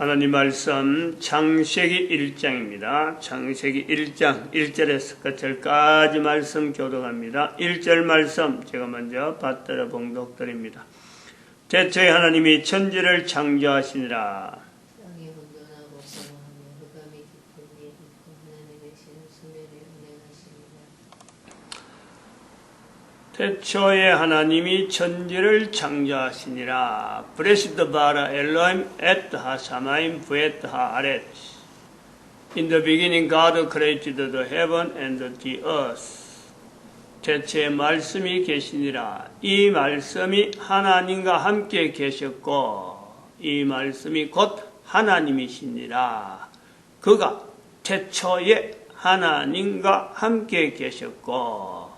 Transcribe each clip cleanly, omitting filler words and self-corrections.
하나님 말씀 창세기 1장입니다. 창세기 1장 1절에서 끝절까지 말씀 교독합니다. 1절 말씀 제가 먼저 받들어 봉독드립니다. 태초에 하나님이 천지를 창조하시니라. 땅이 혼돈하고 사망하며 흑암이 깊은 위에 있고 하나님의 계시는 수면에 운행하시니라. 태초에 하나님이 천지를 창조하시니라. 브레시드 바라 엘로임 에트 하샤마임 부에트 하아렛. In the beginning God created the heaven and the earth. 태초에 말씀이 계시니라. 이 말씀이 하나님과 함께 계셨고 이 말씀이 곧 하나님이시니라. 그가 태초에 하나님과 함께 계셨고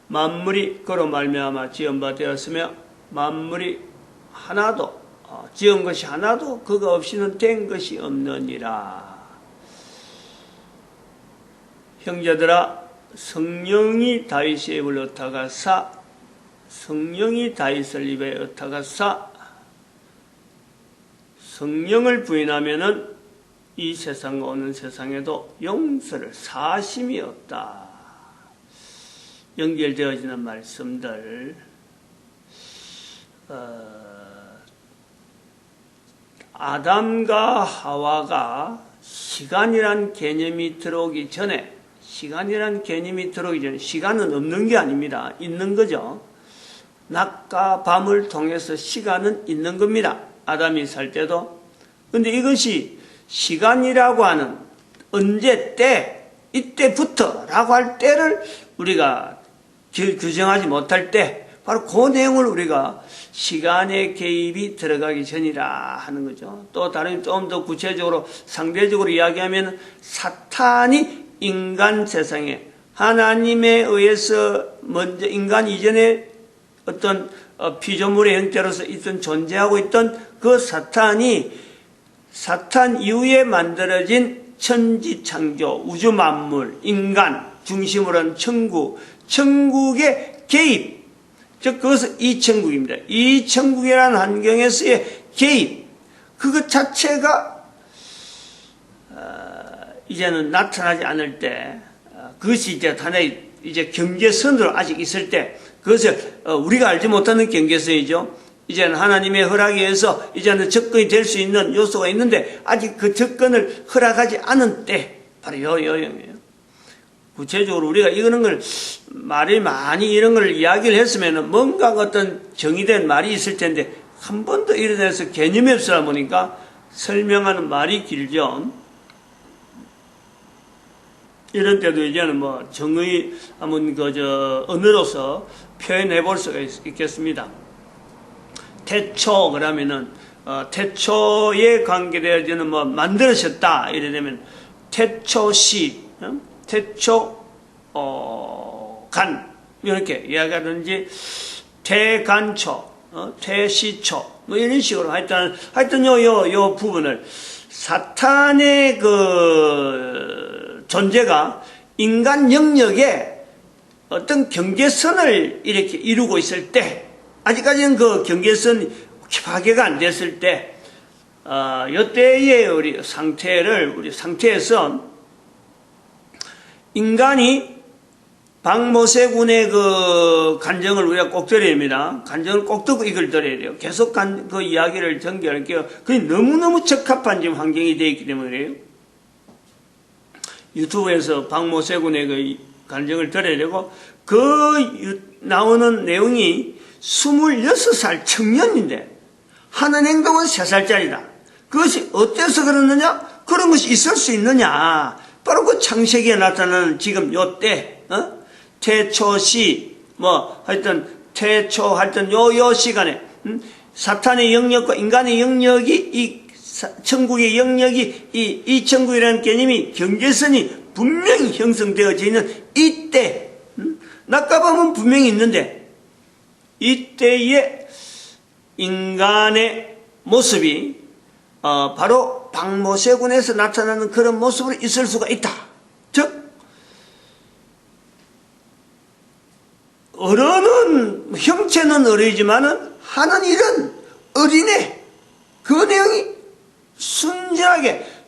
만물이 그로 말미암아 지은 바 되었으며 만물이 하나도 지은 것이 하나도 그가 없이는 된 것이 없느니라. 형제들아, 성령이 다윗의 입을 엇하가사 성령이 다윗을 입에 엇하가사 성령을 부인하면은 이 세상과 오는 세상에도 용서를 사심이 없다. 연결되어지는 말씀들, 아담과 하와가 시간이란 개념이 들어오기 전에 시간은 없는 게 아닙니다. 있는 거죠. 낮과 밤을 통해서 시간은 있는 겁니다. 아담이 살 때도. 근데 이것이 시간이라고 하는 언제 때, 이때부터 라고 할 때를 우리가 규정하지 못할 때 바로 그 내용을 우리가 시간의 개입이 들어가기 전이라 하는 거죠. 또 다른 좀 더 구체적으로 상대적으로 이야기하면 사탄이 인간 세상에 하나님에 의해서 먼저 인간 이전에 어떤 피조물의 형태로서 있던 존재하고 있던 그 사탄이 사탄 이후에 만들어진 천지 창조, 우주 만물, 인간 중심으로 한 천국의 개입, 즉 그것은 이천국입니다. 이천국이라는 환경에서의 개입, 그것 자체가 이제는 나타나지 않을 때, 그것이 이제 하나의 이제 경계선으로 아직 있을 때, 그것을 우리가 알지 못하는 경계선이죠. 이제는 하나님의 허락에 의해서 이제는 접근이 될 수 있는 요소가 있는데 아직 그 접근을 허락하지 않은 때, 바로 요영이에요. 구체적으로 우리가 이런 걸 말이 많이 이런 걸 이야기를 했으면 뭔가 어떤 정의된 말이 있을 텐데 한 번도 이런 데서 개념이 없으다 보니까 설명하는 말이 길죠. 이런 때도 이제는 뭐 정의 한번 언어로서 표현해 볼 수가 있겠습니다. 태초 그러면은 태초에 관계되어지는 뭐 만들어졌다 이래 되면 태초시, 태초 간 이렇게 이야기하든지 태간초, 태시초 뭐 이런 식으로 하여튼 요 부분을 사탄의 그 존재가 인간 영역에 어떤 경계선을 이렇게 이루고 있을 때, 아직까지는 그 경계선이 파괴가 안 됐을 때, 이때의 우리 상태에서 인간이 박모세군의 그 간정을 우리가 꼭 들어야 됩니다. 간정을 꼭 듣고 이걸 들어야 돼요. 계속 그 이야기를 전개할게요. 그게 너무너무 적합한 지금 환경이 되어 있기 때문에 그래요. 유튜브에서 박모세군의 그 간정을 들어야 되고, 나오는 내용이 26살 청년인데, 하는 행동은 3살짜리다. 그것이 어때서 그러느냐? 그런 것이 있을 수 있느냐? 바로 그 창세기에 나타나는 지금 요때, 태초시, 요 시간에, 사탄의 영역과 인간의 영역이, 천국의 영역이, 이 천국이라는 개념이 경계선이 분명히 형성되어져 있는 이때, 낮과 밤은 분명히 있는데, 이때의 인간의 모습이, 바로 박모세군에서 나타나는 그런 모습으로 있을 수가 있다. 즉, 어른은, 형체는 어리지만은 하는 일은 어린애. 그 내용이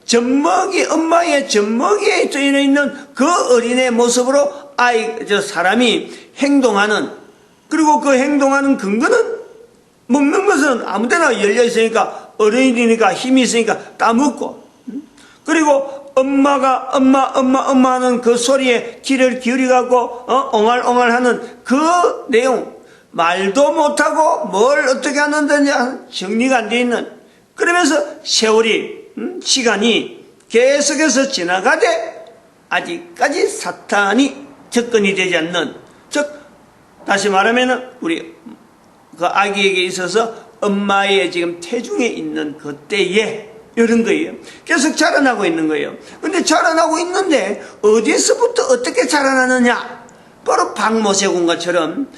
순진하게 엄마의 젖먹이에 떠 있는 그 어린애 모습으로 사람이 행동하는, 그리고 그 행동하는 근거는 먹는 것은 아무데나 열려 있으니까, 어린이니까 힘이 있으니까 따먹고, 그리고 엄마가 엄마 하는 그 소리에 귀를 기울여갖고 옹알옹알 하는 그 내용, 말도 못하고 뭘 어떻게 하는지 정리가 안 돼 있는, 그러면서 세월이 시간이 계속해서 지나가되 아직까지 사탄이 접근이 되지 않는, 즉 다시 말하면 우리 그 아기에게 있어서 엄마의 지금 태중에 있는 그때에 이런 거예요. 계속 자라나고 있는 거예요. 근데 자라나고 있는데 어디서부터 어떻게 자라나느냐? 바로 박모세군과처럼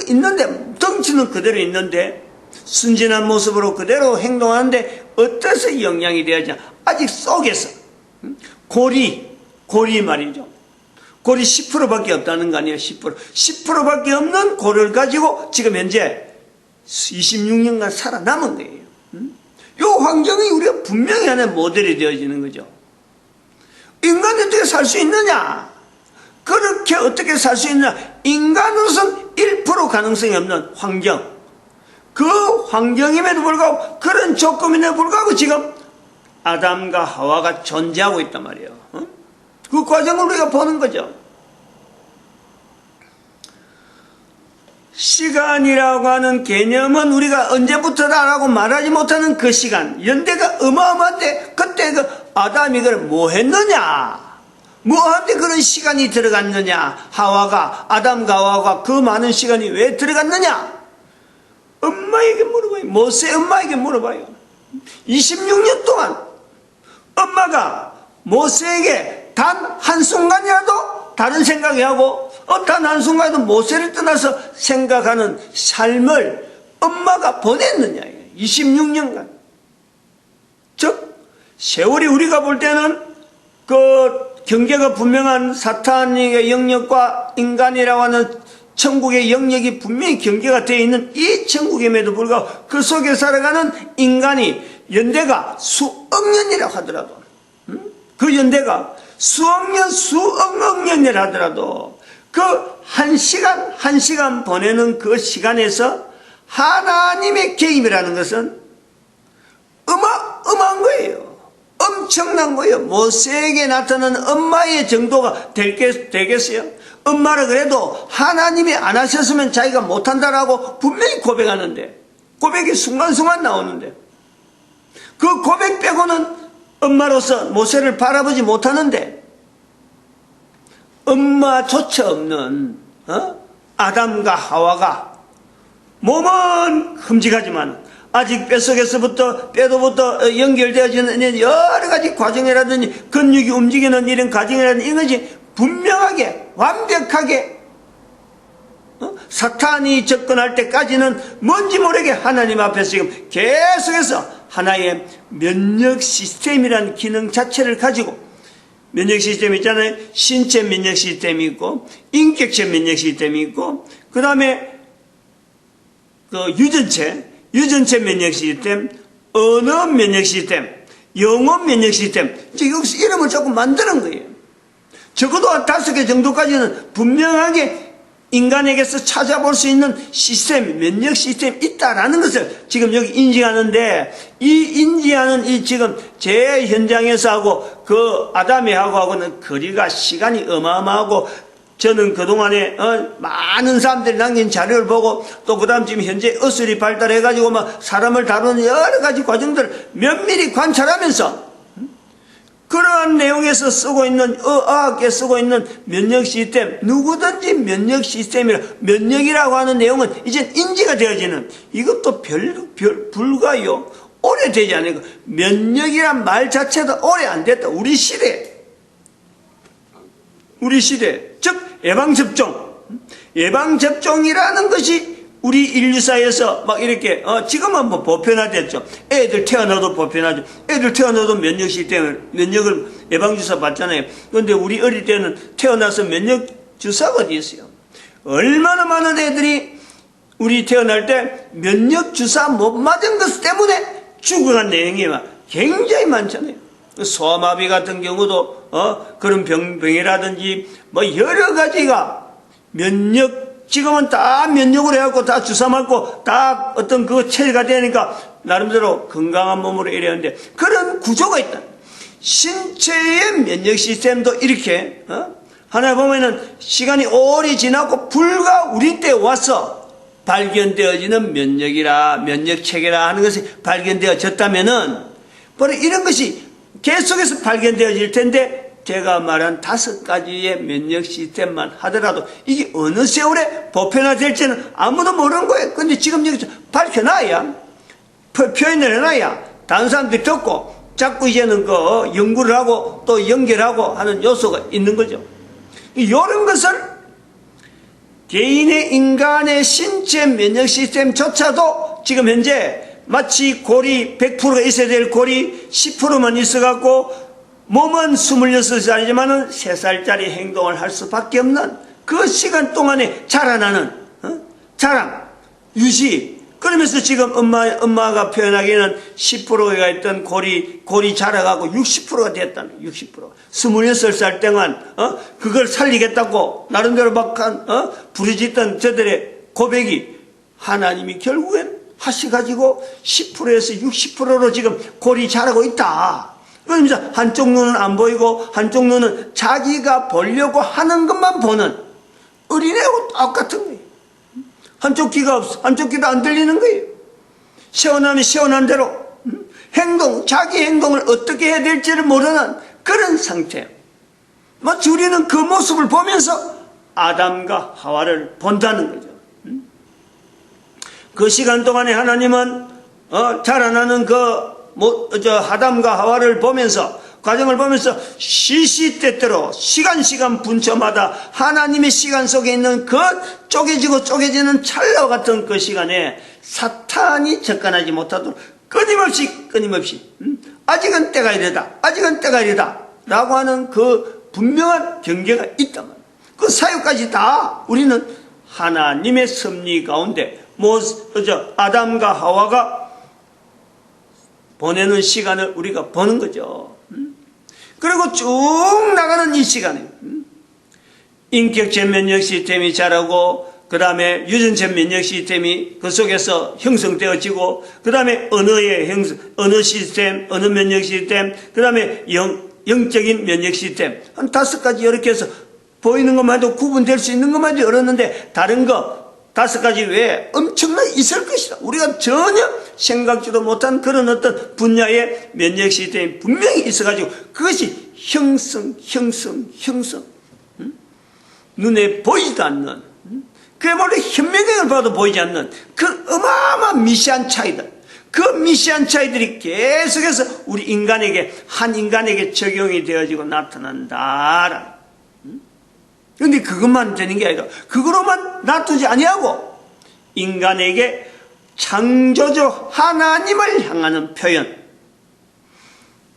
있는데 덩치는 그대로 있는데 순진한 모습으로 그대로 행동하는데 어떠서 영향이 되어야지 아직 속에서 고리 말이죠. 고리 10%밖에 없다는 거 아니에요. 10%밖에 없는 고리를 가지고 지금 현재 26년간 살아남은 거예요. 이 환경이 우리가 분명히 하나의 모델이 되어지는 거죠. 인간이 어떻게 살 수 있느냐? 그렇게 어떻게 살 수 있느냐? 인간으로서는 1% 가능성이 없는 환경. 그 환경임에도 불구하고, 그런 조건임에도 불구하고 지금 아담과 하와가 존재하고 있단 말이에요. 그 과정을 우리가 보는 거죠. 시간이라고 하는 개념은 우리가 언제부터다라고 말하지 못하는 그 시간, 연대가 어마어마한데 그때 그 아담이 그걸 뭐 했느냐? 뭐한테 그런 시간이 들어갔느냐? 아담과 하와가 그 많은 시간이 왜 들어갔느냐? 엄마에게 물어봐요. 모세 엄마에게 물어봐요. 26년 동안 엄마가 모세에게 단 한순간이라도 다른 생각이 하고 단 한순간에도 모세를 떠나서 생각하는 삶을 엄마가 보냈느냐. 26년간. 즉 세월이 우리가 볼 때는 그 경계가 분명한 사탄의 영역과 인간이라고 하는 천국의 영역이 분명히 경계가 되어 있는 이 천국임에도 불구하고 그 속에 살아가는 인간이 연대가 수억 년이라고 하더라도, 그 연대가 수억 년, 수억 년이라 하더라도 그 한 시간 보내는 그 시간에서 하나님의 개입이라는 것은 어마어마한 거예요. 엄청난 거예요. 모세에게 나타나는 엄마의 정도가 되겠어요? 엄마라 그래도 하나님이 안 하셨으면 자기가 못한다라고 분명히 고백하는데, 고백이 순간순간 나오는데, 그 고백 빼고는 엄마로서 모세를 바라보지 못하는데, 엄마조차 없는 아담과 하와가 몸은 흠직하지만 아직 뱃속에서부터 뼈도부터 연결되어지는 여러 가지 과정이라든지 근육이 움직이는 이런 과정이라든지 이것이 분명하게 완벽하게 사탄이 접근할 때까지는 뭔지 모르게 하나님 앞에서 지금 계속해서 하나의 면역 시스템이라는 기능 자체를 가지고, 면역 시스템 있잖아요. 신체 면역 시스템이 있고 인격체 면역 시스템이 있고, 그 다음에 그 유전체 면역 시스템, 언어 면역 시스템, 영어 면역 시스템, 여기서 이름을 조금 만드는 거예요. 적어도 5개 정도까지는 분명하게 인간에게서 찾아볼 수 있는 시스템, 면역 시스템이 있다라는 것을 지금 여기 인지하는데, 이 인지하는 이 지금 제 현장에서 하고 그 아담이 하고는 거리가 시간이 어마어마하고, 저는 그동안에 많은 사람들이 남긴 자료를 보고 또 그 다음 지금 현재 의술이 발달해가지고 막 사람을 다루는 여러 가지 과정들을 면밀히 관찰하면서 그러한 내용에서 쓰고 있는 의학에 쓰고 있는 면역 시스템, 누구든지 면역 시스템이라, 면역이라고 하는 내용은 이제 인지가 되어지는, 이것도 불가요 오래되지 않으니까 면역이란 말 자체도 오래 안 됐다. 우리 시대 즉 예방접종이라는 것이 우리 인류사에서 막 이렇게 지금은 뭐 보편화됐죠. 애들 태어나도 보편화죠. 애들 태어나도 면역 시스템을, 면역을 예방주사 받잖아요. 그런데 우리 어릴 때는 태어나서 면역 주사가 어디 있어요? 얼마나 많은 애들이 우리 태어날 때 면역 주사 못 맞은 것 때문에 죽어간 내용이 막 굉장히 많잖아요. 소아마비 같은 경우도 그런 병이라든지 뭐 여러 가지가 면역, 지금은 다 면역으로 해갖고 다 주사 맞고 다 어떤 그 체제가 되니까 나름대로 건강한 몸으로 이래는데 그런 구조가 있다. 신체의 면역 시스템도 이렇게 하나 보면은 시간이 오래 지나고 불과 우리 때 와서 발견되어지는 면역 체계라 하는 것이 발견되어졌다면은 바로 이런 것이 계속해서 발견되어질 텐데 제가 말한 5가지의 면역 시스템만 하더라도 이게 어느 세월에 보편화될지는 아무도 모르는 거예요. 근데 지금 여기서 밝혀놔야 표현을 해놔야 다른 사람들이 듣고 자꾸 이제는 그 연구를 하고 또 연결하고 하는 요소가 있는 거죠. 이런 것을 개인의 인간의 신체 면역 시스템조차도 지금 현재 마치 골이 100%가 있어야 될 골이 10%만 있어갖고 몸은 26살이지만은 3살짜리 행동을 할 수밖에 없는 그 시간 동안에 자라나는 자랑, 유지. 그러면서 지금 엄마가 표현하기에는 10%가 있던 골이 자라가고 60%가 됐다는 60%. 26살 동안 그걸 살리겠다고 나름대로 막 부르짖던 저들의 고백이 하나님이 결국엔 하셔가지고 10%에서 60%로 지금 골이 자라고 있다. 그러면서 한쪽 눈은 안 보이고 한쪽 눈은 자기가 보려고 하는 것만 보는 어린애하고 똑같은 거예요. 한쪽 귀가 없어. 한쪽 귀도 안 들리는 거예요. 시원하면 시원한 대로 자기 행동을 어떻게 해야 될지를 모르는 그런 상태예요. 마치 우리는 그 모습을 보면서 아담과 하와를 본다는 거죠. 그 시간 동안에 하나님은 자라나는 아담과 하와를 보면서 과정을 보면서 시시때때로 시간 분초마다 하나님의 시간 속에 있는 그 쪼개지는 찰나와 같은 그 시간에 사탄이 접근하지 못하도록 끊임없이 아직은 때가 이르다 라고 하는 그 분명한 경계가 있단 말이에요. 그 사유까지 다 우리는 하나님의 섭리 가운데 아담과 하와가 보내는 시간을 우리가 보는 거죠. 그리고 쭉 나가는 이 시간에 인격체 면역 시스템이 자라고 그 다음에 유전체 면역 시스템이 그 속에서 형성되어지고 그 다음에 언어 시스템, 언어 면역 시스템, 그 다음에 영적인 면역 시스템 한 5가지 이렇게 해서 보이는 것만 해도 구분될 수 있는 것만 해도 열었는데 다른 거 5가지 외에 엄청나게 있을 것이다. 우리가 전혀 생각지도 못한 그런 어떤 분야의 면역 시스템이 분명히 있어가지고 그것이 형성. 눈에 보이지도 않는, 그야말로 현미경을 봐도 보이지 않는 그 어마어마한 미시한 차이들. 그 미시한 차이들이 계속해서 우리 한 인간에게 적용이 되어지고 나타난다. 그런데 그것만 되는 게 아니라 그거로만 놔두지 아니하고 인간에게 창조주 하나님을 향하는 표현.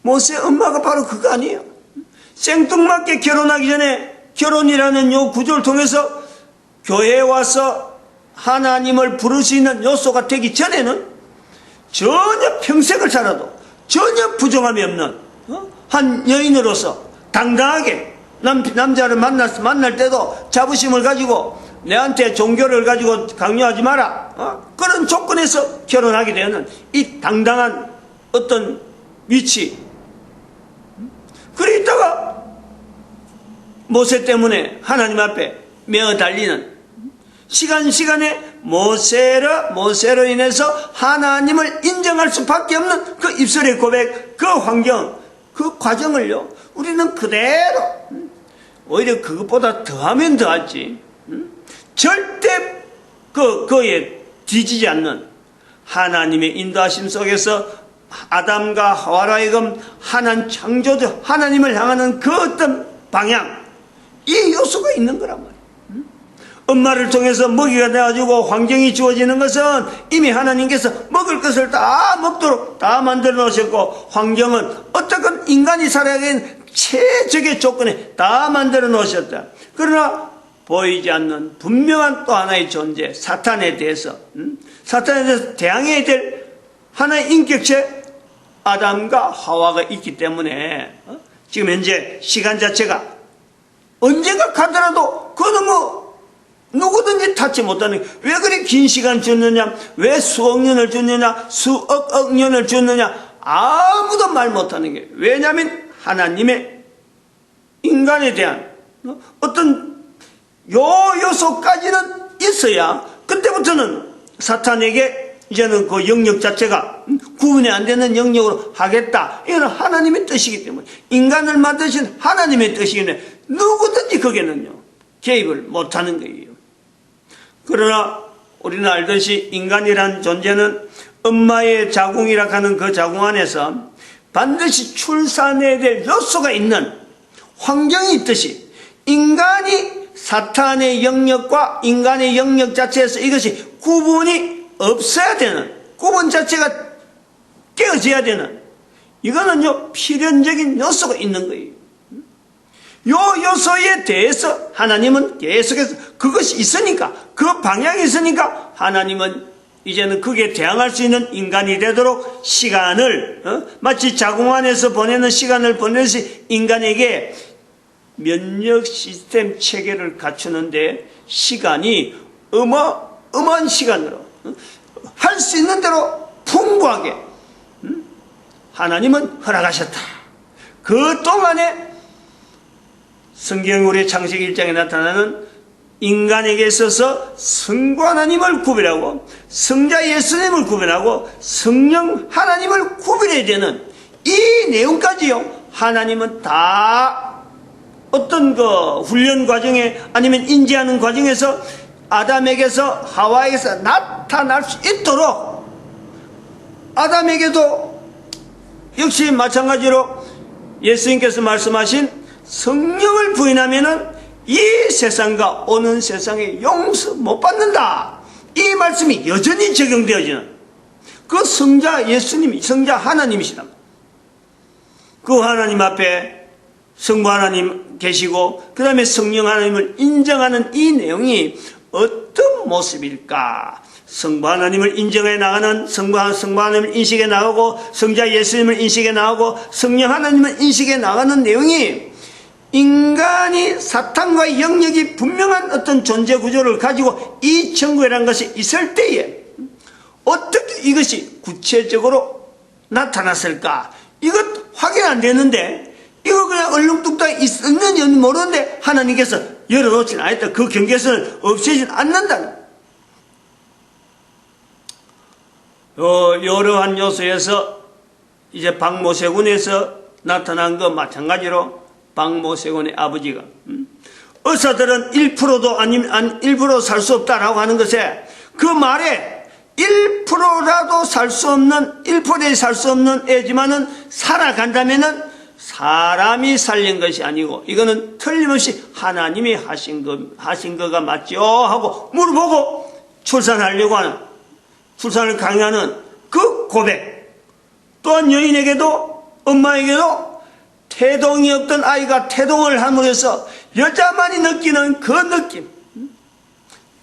모세 엄마가 바로 그거 아니에요. 생뚱맞게 결혼하기 전에 결혼이라는 요 구조를 통해서 교회에 와서 하나님을 부를 수 있는 요소가 되기 전에는 전혀 평생을 살아도 전혀 부정함이 없는 한 여인으로서 당당하게 남자를 만날 때도 자부심을 가지고 내한테 종교를 가지고 강요하지 마라. 그런 조건에서 결혼하게 되는 이 당당한 어떤 위치. 그래 있다가 모세 때문에 하나님 앞에 메어 달리는 시간에 모세로 인해서 하나님을 인정할 수밖에 없는 그 입술의 고백, 그 환경, 그 과정을요, 우리는 그대로 오히려 그것보다 더하면 더하지 절대 그에 뒤지지 않는 하나님의 인도하심 속에서 아담과 하와로 하여금 하나님 창조주 하나님을 향하는 그 어떤 방향, 이 요소가 있는 거란 말이에요. 엄마를 통해서 먹이가 돼가지고 환경이 주어지는 것은 이미 하나님께서 먹을 것을 다 먹도록 다 만들어 놓으셨고, 환경은 어떻건 인간이 살아가기엔 최적의 조건에 다 만들어 놓으셨다. 그러나 보이지 않는 분명한 또 하나의 존재, 사탄에 대해서 대항해야 될 하나의 인격체, 아담과 하와가 있기 때문에 지금 현재 시간 자체가 언젠가 가더라도 그거는 뭐 누구든지 탓지 못하는, 왜 그리 긴 시간 줬느냐, 왜 수억 년을 줬느냐, 수억억 년을 줬느냐, 아무도 말 못하는 게, 왜냐하면 하나님의 인간에 대한 어떤 요소까지는 있어야 그때부터는 사탄에게 이제는 그 영역 자체가 구분이 안 되는 영역으로 하겠다. 이건 하나님의 뜻이기 때문에, 인간을 만드신 하나님의 뜻이기 때문에 누구든지 거기에는요 개입을 못하는 거예요. 그러나 우리는 알듯이 인간이란 존재는 엄마의 자궁이라 하는 그 자궁 안에서 반드시 출산해야 될 요소가 있는 환경이 있듯이, 인간이 사탄의 영역과 인간의 영역 자체에서 이것이 구분이 없어야 되는, 구분 자체가 깨어져야 되는, 이거는요 필연적인 요소가 있는 거예요. 요 요소에 대해서 하나님은 계속해서 그것이 있으니까, 그 방향이 있으니까 하나님은 이제는 그게 대항할 수 있는 인간이 되도록 시간을 마치 자궁 안에서 보내는 시간을 보내듯이 인간에게 면역 시스템 체계를 갖추는데 시간이 어마어마한 시간으로 할 수 있는 대로 풍부하게 하나님은 허락하셨다. 그 동안에 성경 우리 창세기 1장에 나타나는 인간에게 있어서 성부 하나님을 구별하고 성자 예수님을 구별하고 성령 하나님을 구별해야 되는 이 내용까지요, 하나님은 다 어떤 그 훈련 과정에 아니면 인지하는 과정에서 아담에게서 하와에게서 나타날 수 있도록, 아담에게도 역시 마찬가지로 예수님께서 말씀하신 성령을 부인하면은 이 세상과 오는 세상에 용서 못 받는다, 이 말씀이 여전히 적용되어지는 그 성자 예수님이, 성자 하나님이시다. 그 하나님 앞에 성부 하나님 계시고 그 다음에 성령 하나님을 인정하는 이 내용이 어떤 모습일까? 성부 하나님을 인정해 나가는, 성부 하나님을 인식해 나가고 성자 예수님을 인식해 나가고 성령 하나님을 인식해 나가는 내용이, 인간이 사탄과의 영역이 분명한 어떤 존재 구조를 가지고 이 천국이라는 것이 있을 때에 어떻게 이것이 구체적으로 나타났을까? 이것 확인 안 되는데, 이거 그냥 얼렁뚱땅 있는지 모르는데 하나님께서 열어놓진 않았다. 그 경계선을 없애진 않는다. 여러한 요소에서 이제 박모세군에서 나타난 것 마찬가지로 박모세군의 아버지가 의사들은 1%도 아니면 1% 살 수 없다라고 하는 것에, 그 말에 1%라도 살 수 없는, 1%에 살 수 없는 애지만은 살아간다면은 사람이 살린 것이 아니고 이거는 틀림없이 하나님이 하신 거가 맞죠 하고 물어보고 출산하려고 하는, 출산을 강요하는 그 고백, 또한 여인에게도 엄마에게도 태동이 없던 아이가 태동을 함으로써 여자만이 느끼는 그 느낌,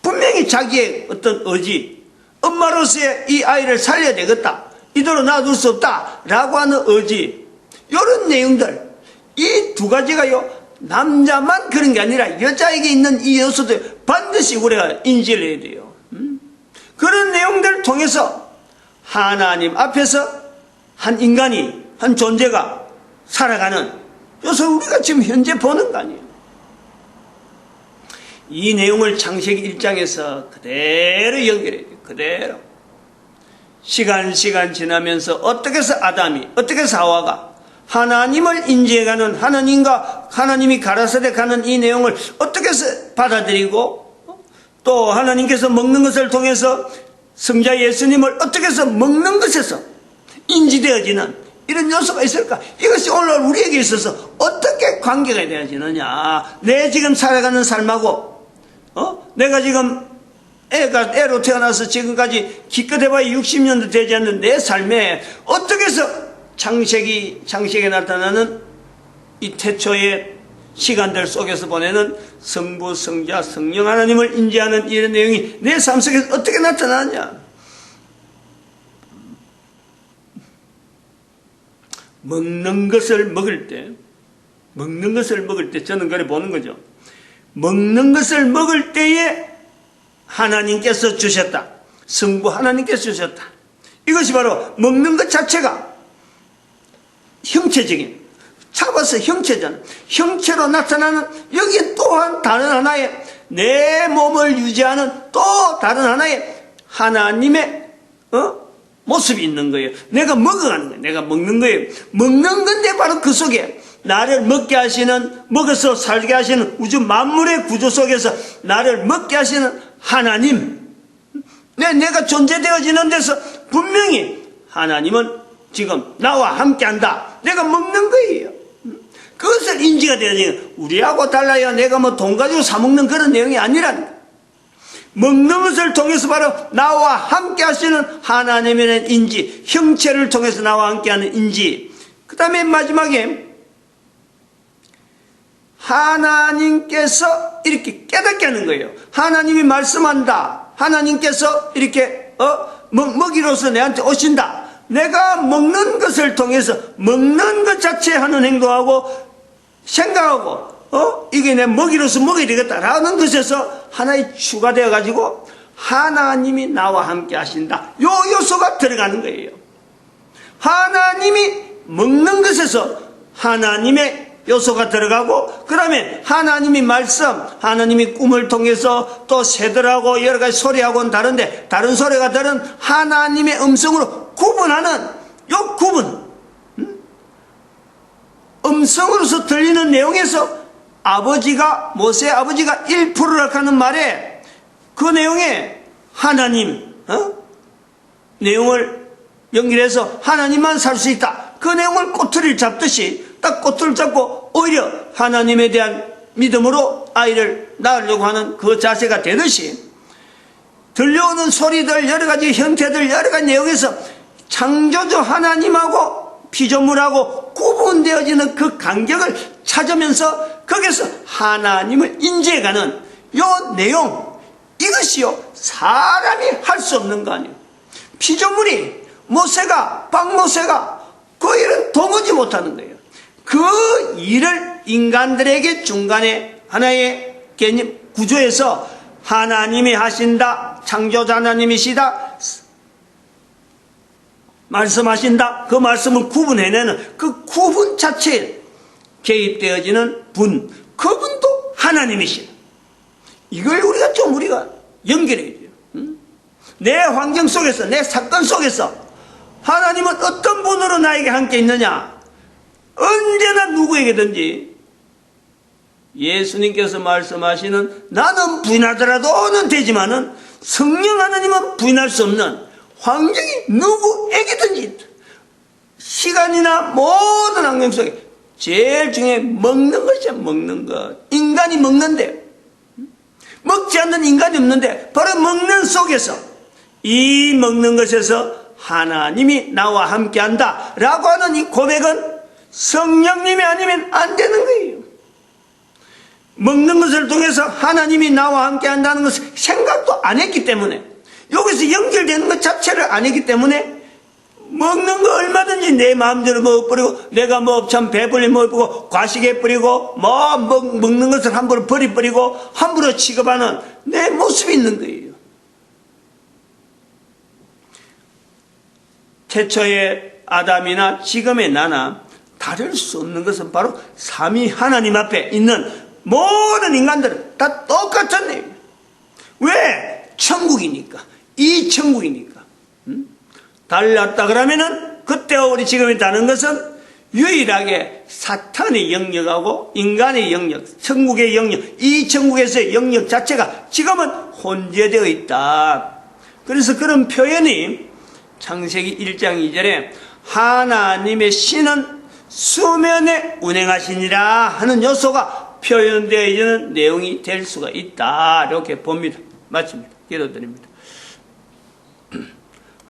분명히 자기의 어떤 의지, 엄마로서의 이 아이를 살려야 되겠다, 이대로 놔둘 수 없다 라고 하는 의지, 이런 내용들, 이 두 가지가요 남자만 그런 게 아니라 여자에게 있는 이 요소들 반드시 우리가 인지를 해야 돼요. 그런 내용들을 통해서 하나님 앞에서 한 인간이, 한 존재가 살아가는 요소, 우리가 지금 현재 보는 거 아니에요. 이 내용을 창세기 1장에서 그대로 연결해야 돼요. 그대로 시간 지나면서 어떻게 해서 아담이, 어떻게 해서 하와가 하나님을 인지해가는, 하나님과 하나님이 가라사대 가는 이 내용을 어떻게 해서 받아들이고, 또 하나님께서 먹는 것을 통해서 성자 예수님을 어떻게 해서 먹는 것에서 인지되어지는 이런 요소가 있을까? 이것이 오늘 우리에게 있어서 어떻게 관계가 되어지느냐? 내 지금 살아가는 삶하고 내가 지금 애로 태어나서 지금까지 기껏 해봐야 60년도 되지 않는 내 삶에 어떻게 해서 창세기에 나타나는 이 태초의 시간들 속에서 보내는 성부, 성자, 성령 하나님을 인지하는 이런 내용이 내 삶 속에서 어떻게 나타나느냐? 먹는 것을 먹을 때 저는 그래 보는 거죠. 먹는 것을 먹을 때에 하나님께서 주셨다. 성부 하나님께서 주셨다. 이것이 바로 먹는 것 자체가 형체적인, 잡아서 형체잖아. 형체로 나타나는 여기 또한 다른 하나의 내 몸을 유지하는 또 다른 하나의 하나님의 모습이 있는 거예요. 내가 먹어가는 거예요. 내가 먹는 거예요. 먹는 건데 바로 그 속에 나를 먹게 하시는, 먹어서 살게 하시는 우주 만물의 구조 속에서 나를 먹게 하시는 하나님, 내가 존재되어지는 데서 분명히 하나님은 지금 나와 함께한다. 내가 먹는 거예요. 그것을 인지가 되어야지. 우리하고 달라요. 내가 뭐 돈 가지고 사 먹는 그런 내용이 아니라는 거예요. 먹는 것을 통해서 바로 나와 함께 하시는 하나님의 인지, 형체를 통해서 나와 함께하는 인지. 그 다음에 마지막에 하나님께서 이렇게 깨닫게 하는 거예요. 하나님이 말씀한다. 하나님께서 이렇게 먹이로서 내한테 오신다. 내가 먹는 것을 통해서 먹는 것 자체 하는 행동하고 생각하고 이게 내 먹이로서 먹어야 되겠다라는 것에서 하나의 추가되어 가지고 하나님이 나와 함께 하신다. 요 요소가 들어가는 거예요. 하나님이 먹는 것에서 하나님의 요소가 들어가고, 그러면 하나님이 말씀, 하나님이 꿈을 통해서 또 새들하고 여러 가지 소리하고는 다른데 다른 소리가 들은 하나님의 음성으로 구분하는 요 구분, 음성으로서 들리는 내용에서 아버지가, 모세 아버지가 1%라 하는 말에 그 내용에 하나님 내용을 연결해서 하나님만 살 수 있다. 그 내용을 꼬투리를 잡듯이 딱 꼬투리를 잡고 오히려 하나님에 대한 믿음으로 아이를 낳으려고 하는 그 자세가 되듯이, 들려오는 소리들, 여러 가지 형태들, 여러 가지 내용에서 창조주 하나님하고 피조물하고 구분되어지는 그 간격을 찾으면서 거기서 하나님을 인지해가는 요 내용, 이것이요 사람이 할 수 없는 거 아니에요. 피조물이 박모세가 그 일은 도무지 못하는 거예요. 그 일을 인간들에게 중간에 하나의 개념 구조에서 하나님이 하신다, 창조자 하나님이시다, 말씀하신다, 그 말씀을 구분해내는 그 구분 자체에 개입되어지는 그분도 하나님이시다. 이걸 우리가 연결해야 돼요. 내 환경 속에서, 내 사건 속에서 하나님은 어떤 분으로 나에게 함께 있느냐? 언제나 누구에게든지 예수님께서 말씀하시는 나는 부인하더라도는 되지만은 성령 하나님은 부인할 수 없는 환경이 누구에게든지 있다. 시간이나 모든 환경 속에 제일 중요해 먹는 것이야. 먹는 것. 인간이 먹는데, 먹지 않는 인간이 없는데 바로 먹는 속에서, 이 먹는 것에서 하나님이 나와 함께한다 라고 하는 이 고백은 성령님이 아니면 안 되는 거예요. 먹는 것을 통해서 하나님이 나와 함께한다는 것을 생각도 안 했기 때문에, 여기서 연결되는 것 자체를 안 했기 때문에 먹는 거 얼마든지 내 마음대로 먹어버리고, 내가 참 배불리 먹어버리고 과식해버리고 먹는 것을 함부로 버려버리고 함부로 취급하는 내 모습이 있는 거예요. 태초의 아담이나 지금의 나나 다를 수 없는 것은 바로 삼위 하나님 앞에 있는 모든 인간들은 다 똑같은 내용이에요. 왜? 천국이니까. 이 천국이니까. 달랐다 그러면은 그때와 우리 지금이 다른 것은 유일하게 사탄의 영역하고 인간의 영역, 천국의 영역, 이 천국에서의 영역 자체가 지금은 혼재되어 있다. 그래서 그런 표현이 창세기 1장 2절에 하나님의 신은 수면에 운행하시니라 하는 요소가 표현되어 있는 내용이 될 수가 있다. 이렇게 봅니다. 마칩니다. 기도드립니다.